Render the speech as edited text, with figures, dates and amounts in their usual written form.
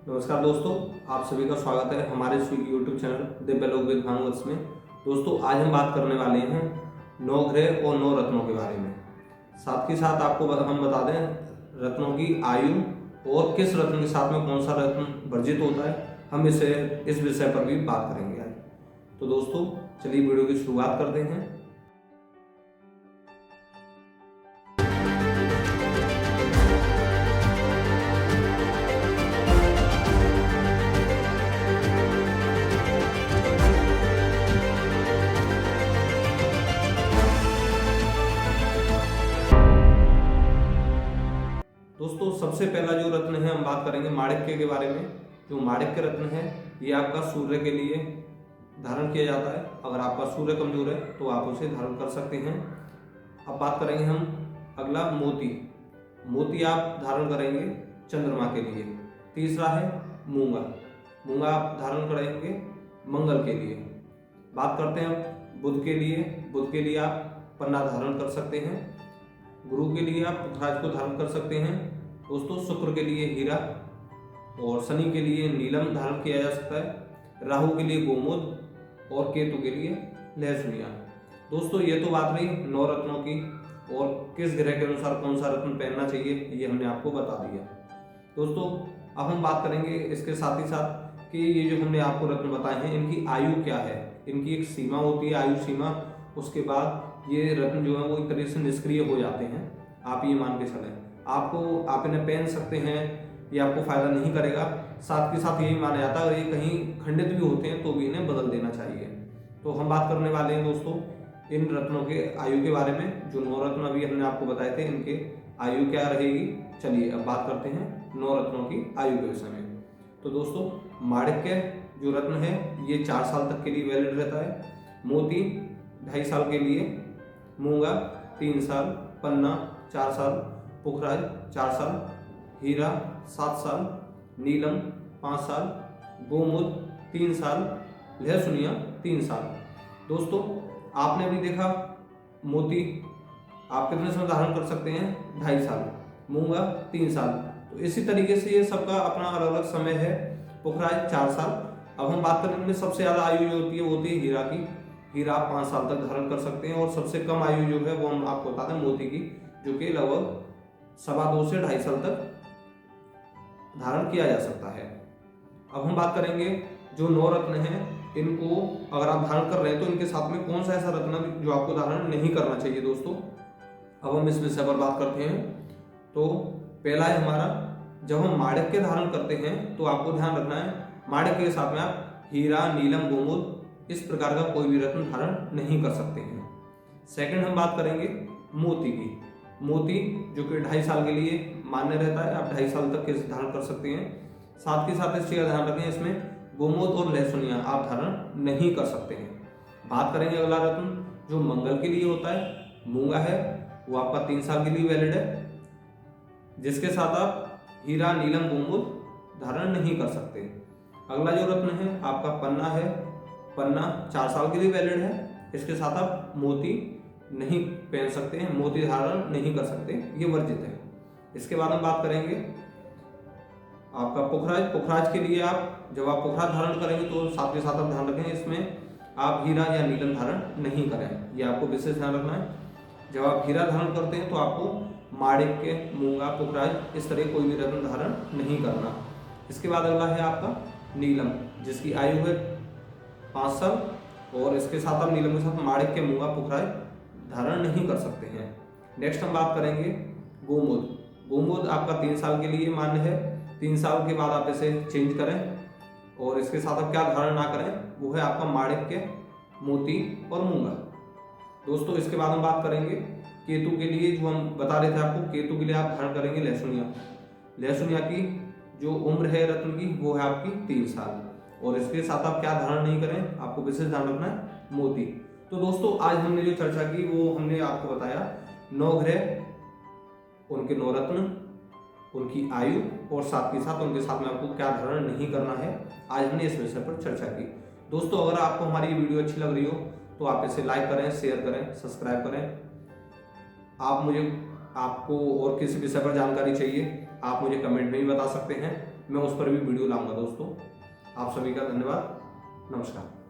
नमस्कार दोस्तों, आप सभी का स्वागत है हमारे यूट्यूब चैनल दिव्यलोक विद भानुवत्स में। दोस्तों, आज हम बात करने वाले हैं 9 ग्रह और 9 रत्नों के बारे में। साथ ही साथ आपको हम बता दें रत्नों की आयु और किस रत्न के साथ में कौन सा रत्न वर्जित होता है, हम इस विषय पर भी बात करेंगे आज। तो दोस्तों, चलिए वीडियो की शुरुआत करते हैं। दोस्तों, सबसे पहला जो रत्न है हम बात करेंगे माणिक्य के बारे में। जो माणिक्य रत्न है ये आपका सूर्य के लिए धारण किया जाता है। अगर आपका सूर्य कमजोर है तो आप उसे धारण कर सकते हैं। अब बात करेंगे हम अगला मोती। मोती आप धारण करेंगे चंद्रमा के लिए। तीसरा है मूंगा। मूंगा आप धारण करेंगे मंगल के लिए। बात करते हैं बुध के लिए। बुध के लिए आप पन्ना धारण कर सकते हैं। गुरु के लिए आप पुखराज को धारण कर सकते हैं। दोस्तों, शुक्र के लिए हीरा और शनि के लिए नीलम धारण किया जा सकता है। राहु के लिए गोमुद और केतु के लिए लहसुनिया। दोस्तों, ये तो बात रही 9 रत्नों की और किस ग्रह के अनुसार कौन सा रत्न पहनना चाहिए ये हमने आपको बता दिया। दोस्तों, अब हम बात करेंगे इसके साथ ही साथ कि ये जो हमने आपको रत्न बताए हैं इनकी आयु क्या है। इनकी एक सीमा होती है, आयु सीमा। उसके बाद ये रत्न जो है वो एक तरीके से निष्क्रिय हो जाते हैं। आप ये मान के चलें, आप इन्हें पहन सकते हैं, ये आपको फायदा नहीं करेगा। साथ के साथ यही माना जाता है अगर ये कहीं खंडित भी होते हैं तो भी इन्हें बदल देना चाहिए। तो हम बात करने वाले हैं दोस्तों इन रत्नों के आयु के बारे में। जो 9 रत्न अभी हमने आपको बताए थे इनके आयु क्या रहेगी। चलिए अब बात करते हैं 9 रत्नों की आयु के विषय में। तो दोस्तों, माणिक्य जो रत्न है ये 4 साल तक के लिए वैलिड रहता है। मोती 2.5 साल के लिए। मूंगा 3 साल। पन्ना 4 साल। पुखराज 4 साल। हीरा 7 साल। नीलम 5 साल। गोमुद 3 साल। लहसुनिया 3 साल। दोस्तों, आपने भी देखा मोती आप कितने समय धारण कर सकते हैं, 2.5 साल। मूंगा 3 साल। तो इसी तरीके से ये सबका अपना अलग अलग समय है। पुखराज 4 साल। अब हम बात करेंगे सबसे ज़्यादा आयु जो होती है वो होती है हीरा की। हीरा आप 5 साल तक धारण कर सकते हैं। और सबसे कम आयु जो है वो हम आपको बताते हैं मोती की, जो कि लगभग 2.25 से 2.5 साल तक धारण किया जा सकता है। अब हम बात करेंगे जो 9 रत्न हैं इनको अगर आप धारण कर रहे हैं तो इनके साथ में कौन सा ऐसा रत्न जो आपको धारण नहीं करना चाहिए। दोस्तों, अब हम इस विषय पर बात करते हैं। तो पहला है हमारा, जब हम माणिक्य धारण करते हैं तो आपको ध्यान रखना है माणिक्य के साथ में आप हीरा, नीलम, गोमुद इस प्रकार का कोई भी रत्न धारण नहीं कर सकते हैं। सेकंड हम बात करेंगे मोती की। मोती जो कि 2.5 साल के लिए मान्य रहता है, आप 2.5 साल तक के धारण कर सकते हैं। साथ ही साथ इस चीज का ध्यान रखें, इसमें गोमुद और लहसुनिया आप धारण नहीं कर सकते हैं। बात करेंगे अगला रत्न जो मंगल के लिए होता है। मूंगा है, वो आपका 3 साल के लिए वैलिड है, जिसके साथ आप हीरा, नीलम, गोमुद धारण नहीं कर सकते। अगला जो रत्न है आपका पन्ना है। पन्ना 4 साल के लिए वैलिड है, इसके साथ आप मोती नहीं पहन सकते हैं, मोती धारण नहीं कर सकते, ये वर्जित है। इसके बाद हम बात करेंगे आपका पुखराज। पुखराज के लिए आप जब आप पुखराज धारण करेंगे तो साथ के साथ आप ध्यान रखें इसमें आप हीरा या नीलम धारण नहीं करें, ये आपको विशेष ध्यान रखना है। जब आप हीरा धारण करते हैं तो आपको माणिक्य, मूंगा, पुखराज इस तरह कोई भी रत्न धारण नहीं करना। इसके बाद अगला है आपका नीलम, जिसकी आयु है 5 साल। और इसके साथ आप नीलम के साथ माणिक्य, मूंगा, पुखराज धारण नहीं कर सकते हैं। नेक्स्ट हम बात करेंगे गोमुद। गोमुद आपका 3 साल के लिए मान्य है। 3 साल के बाद आप इसे चेंज करें। और इसके साथ आप क्या धारण ना करें, वो है आपका माणिक्य, मोती और मूंगा। दोस्तों, इसके बाद हम बात करेंगे केतु के लिए। जो हम बता रहे थे आपको, केतु के लिए आप धारण करेंगे लहसुनिया। लहसुनिया की जो उम्र है रत्न की वो है आपकी 3 साल। और इसके साथ आप क्या धारण नहीं करें, आपको विशेष ध्यान रखना है मोती। तो दोस्तों, आज हमने जो चर्चा की वो हमने आपको बताया 9 ग्रह, उनके 9 रत्न, उनकी आयु और साथ के साथ उनके साथ में आपको क्या धारण नहीं करना है। आज हमने इस विषय पर चर्चा की। दोस्तों, अगर आपको हमारी वीडियो अच्छी लग रही हो तो आप इसे लाइक करें, शेयर करें, सब्सक्राइब करें। आप मुझे आपको और किस विषय पर जानकारी चाहिए आप मुझे कमेंट में भी बता सकते हैं, मैं उस पर भी वीडियो लाऊंगा दोस्तों। आप सभी का धन्यवाद, नमस्कार।